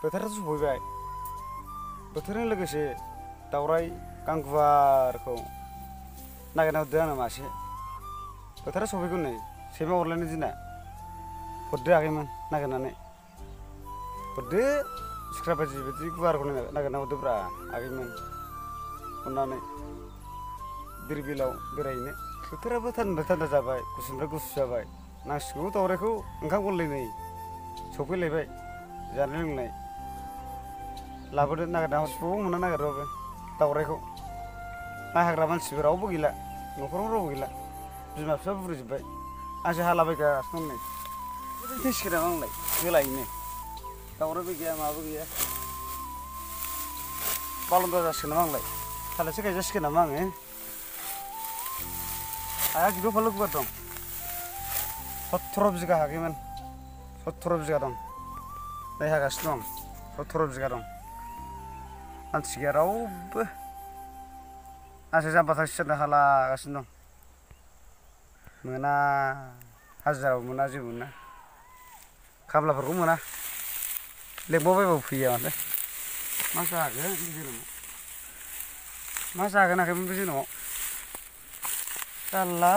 बोथोरा सफैबाय बोथोरजों लोगोसे दावराय गां गुवारखौ नागिरना हरदों आंनो मासे बोथोरा सफैगौ नै सैमा अरलायनाय दिना हरदो आगैमोन नागिरनानै हरदो सिख्रा बादि बायदि गुवारखौ नागिरना हरदोब्रा आगैमोन अननानै धिरबिलाव बेरायहैनो बोथोराबो थान्दा थान्दा जाबाय गुसुनिफ्राय गुसु जाबाय नांसिगौ दावरायखौ ओंखाम गोरलै नै सफैलायबाय जानाय लोंनाय लाबोदो नागिरना हरबाबो मोना नागिरबाबो दावरायखौ माइ हाग्रा मानसिबो रावबो गैला न'खरावनो रावबो गैला बिमा बिफा बुरिजोब्बाय आंसो हालाबायगासिनो दं नै थैसिगोन नामा आंलाय होलायैनो दावरायबो गैया माबो गैया बालन्दा जासिगोन नामा आंलाय थालिरसो गायजासिगोन नामा आङो हाया गिलु फालु गुवार दं 17 बिगा हागैमोन 17 बिगा दं नै हागासिनो दं 17 बिगा दं मानसि गैया रावबो आंसो जाम्बा थांखिसेरनो हालागासिनो दं मोना हाजिराबो मोना जेबो मोना खामलाफोरखौ मोना लेंबावबायबाबो फैया माथो मा जागोन बे जोनोमाव मा जागोन आखायमोन बे जोनोमाव जारला